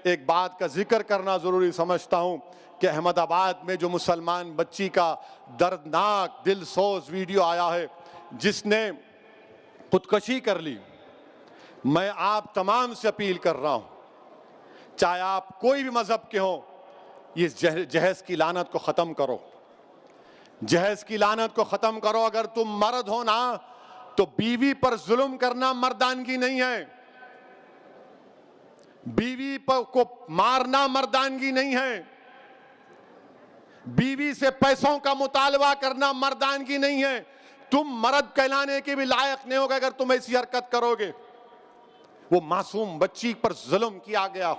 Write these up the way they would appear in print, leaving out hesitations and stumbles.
एक बात का जिक्र करना ज़रूरी समझता हूँ कि अहमदाबाद में जो मुसलमान बच्ची का दर्दनाक दिलसोज वीडियो आया है जिसने खुदकशी कर ली, मैं आप तमाम से अपील कर रहा हूँ, चाहे आप कोई भी मजहब के हों, ये जहेज की लानत को ख़त्म करो, जहेज की लानत को ख़त्म करो। अगर तुम मर्द हो ना तो बीवी पर जुल्म करना मर्दानगी नहीं है, बीवी को मारना मर्दानगी नहीं है, बीवी से पैसों का मुतालबा करना मर्दानगी नहीं है। तुम मर्द कहलाने के भी लायक नहीं होगे अगर तुम ऐसी हरकत करोगे। वो मासूम बच्ची पर जुल्म किया गया,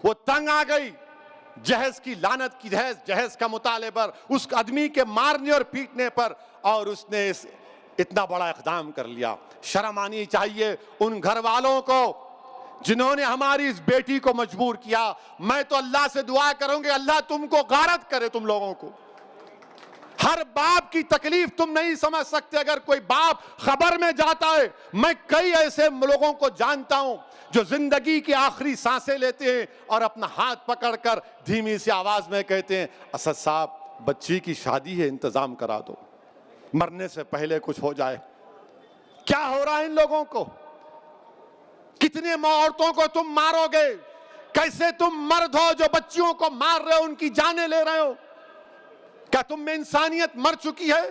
वो तंग आ गई जहेज की लानत की, जहेज का मुताले उस आदमी के मारने और पीटने पर, और उसने इतना बड़ा इक़दाम कर लिया। शर्म आनी चाहिए उन घर वालों को जिन्होंने हमारी इस बेटी को मजबूर किया। मैं तो अल्लाह से दुआ करूंगी अल्लाह तुमको गारत करे, तुम लोगों को। हर बाप की तकलीफ तुम नहीं समझ सकते अगर कोई बाप खबर में जाता है। मैं कई ऐसे लोगों को जानता हूं जो जिंदगी की आखिरी सांसें लेते हैं और अपना हाथ पकड़कर धीमी सी आवाज में कहते हैं, असद साहब बच्ची की शादी है, इंतजाम करा दो, मरने से पहले कुछ हो जाए। क्या हो रहा है इन लोगों को? कितने औरतों को तुम मारोगे? कैसे तुम मर्द हो जो बच्चियों को मार रहे हो, उनकी जानें ले रहे हो? क्या तुम में इंसानियत मर चुकी है?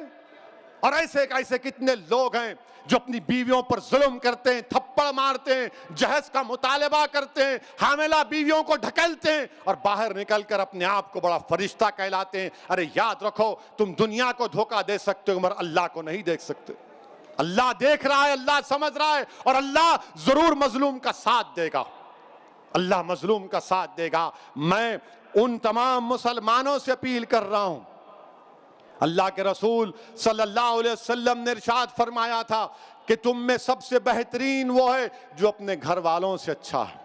और ऐसे कितने लोग हैं जो अपनी बीवियों पर जुल्म करते हैं, थप्पड़ मारते हैं, जहेज का मुतालबा करते हैं, हामिला बीवियों को ढकेलते हैं और बाहर निकलकर अपने आप को बड़ा फरिश्ता कहलाते हैं। अरे याद रखो, तुम दुनिया को धोखा दे सकते हो मगर अल्लाह को नहीं देख सकते। अल्लाह देख रहा है, अल्लाह समझ रहा है और अल्लाह जरूर मजलूम का साथ देगा, अल्लाह मजलूम का साथ देगा। मैं उन तमाम मुसलमानों से अपील कर रहा हूं, अल्लाह के रसूल सल्लल्लाहु अलैहि वसल्लम ने इरशाद फरमाया था कि तुम में सबसे बेहतरीन वो है जो अपने घर वालों से अच्छा है।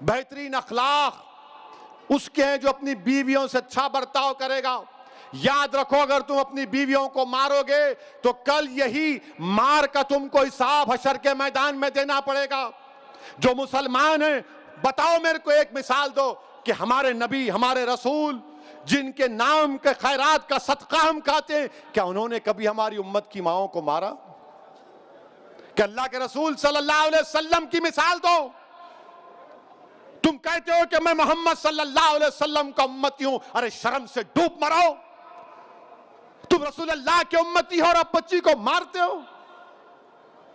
बेहतरीन अखलाक उसके हैं जो अपनी बीवियों से अच्छा बर्ताव करेगा। याद रखो, अगर तुम अपनी बीवियों को मारोगे तो कल यही मार का तुमको हिसाब हशर के मैदान में देना पड़ेगा। जो मुसलमान हैं, बताओ मेरे को एक मिसाल दो कि हमारे नबी, हमारे रसूल जिनके नाम के खैरात का सदका हम खाते हैं, क्या उन्होंने कभी हमारी उम्मत की माओं को मारा? कि अल्लाह के रसूल सल्लल्लाहु अलैहि वसल्लम की मिसाल दो। तुम कहते हो कि मैं मोहम्मद सल्लल्लाहु अलैहि वसल्लम का उम्मती हूं, अरे शर्म से डूब मरो। तुम रसूल अल्लाह के उम्मती हो और अब बच्ची को मारते हो,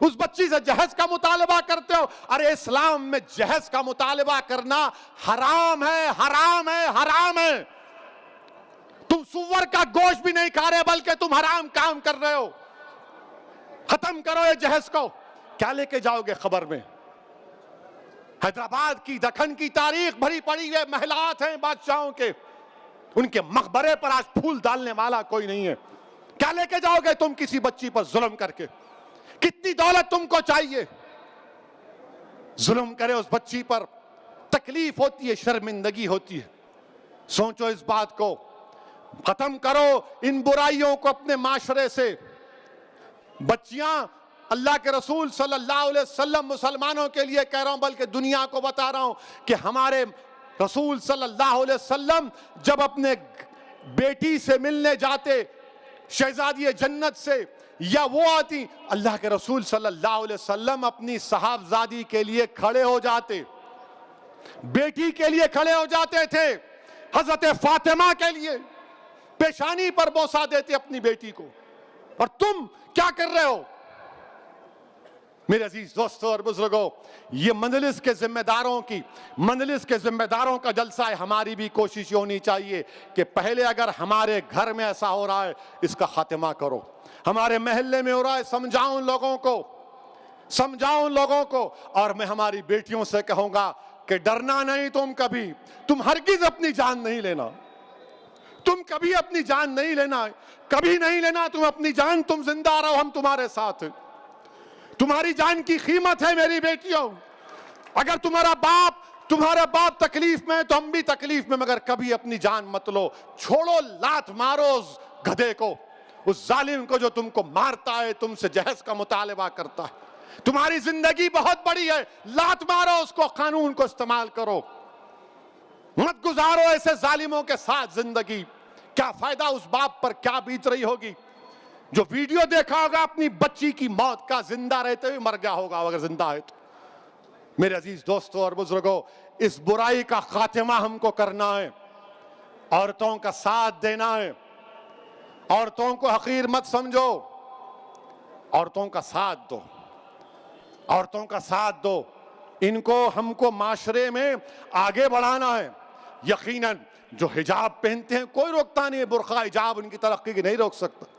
उस बच्ची से जहेज का मुतालबा करते हो। अरे इस्लाम में जहेज का मुतालबा करना हराम है, हराम है, हराम है। तुम सुअर का गोश्त भी नहीं खा रहे बल्कि तुम हराम काम कर रहे हो। खत्म करो ये जहेज को। क्या लेके जाओगे खबर में? हैदराबाद की, दखन की तारीख भरी पड़ी है, महलात हैं बादशाहों के, उनके मकबरे पर आज फूल डालने वाला कोई नहीं है। क्या लेके जाओगे तुम किसी बच्ची पर जुल्म करके? कितनी दौलत तुमको चाहिए? जुल्म करे उस बच्ची पर, तकलीफ होती है, शर्मिंदगी होती है। सोचो इस बात को, खत्म करो इन बुराइयों को अपने माशरे से। बच्चियां, अल्लाह के रसूल सल्लल्लाहु अलैहि वसल्लम मुसलमानों के लिए कह रहा हूं बल्कि दुनिया को बता रहा हूं कि हमारे रसूल सल्लल्लाहु अलैहि वसल्लम जब अपने बेटी से मिलने जाते, शहजादी जन्नत से, या वो आती, अल्लाह के रसूल सल्लल्लाहु अलैहि वसल्लम अपनी साहबजादी के लिए खड़े हो जाते, बेटी के लिए खड़े हो जाते थे। हजरत फातिमा के लिए पेशानी पर बोसा देते अपनी बेटी को। और तुम क्या कर रहे हो? मेरे अजीज दोस्तों और बुजुर्गों, ये मजलिस के जिम्मेदारों की, मजलिस के जिम्मेदारों का जलसा है। हमारी भी कोशिश होनी चाहिए कि पहले अगर हमारे घर में ऐसा हो रहा है इसका खात्मा करो, हमारे महल्ले में हो रहा है समझाओ उन लोगों को, समझाओ उन लोगों को। और मैं हमारी बेटियों से कहूंगा कि डरना नहीं, तुम हरगिज अपनी जान नहीं लेना, तुम कभी अपनी जान नहीं लेना, कभी नहीं लेना तुम अपनी जान। तुम जिंदा रहो, हम तुम्हारे साथ हैं। तुम्हारी जान की कीमत है मेरी बेटियों। अगर तुम्हारा बाप तकलीफ में है तो हम भी तकलीफ में, मगर कभी अपनी जान मत लो। छोड़ो, लात मारो उस गधे को, उस जालिम को जो तुमको मारता है, तुमसे जहेज का मुतालबा करता है। तुम्हारी जिंदगी बहुत बड़ी है, लात मारो उसको, कानून को इस्तेमाल करो। मत गुजारो ऐसे जालिमों के साथ जिंदगी। क्या फायदा उस बाप पर क्या बीत रही होगी जो वीडियो देखा होगा अपनी बच्ची की मौत का, जिंदा रहते हुए मर गया होगा अगर जिंदा है तो। मेरे अजीज दोस्तों और बुजुर्गों, इस बुराई का खात्मा हमको करना है, औरतों का साथ देना है। औरतों को हकीर मत समझो, औरतों का साथ दो, औरतों का साथ दो। इनको हमको माशरे में आगे बढ़ाना है। यकीनन जो हिजाब पहनते हैं कोई रोकता नहीं है, बुर्का हिजाब उनकी तरक्की की नहीं रोक सकता।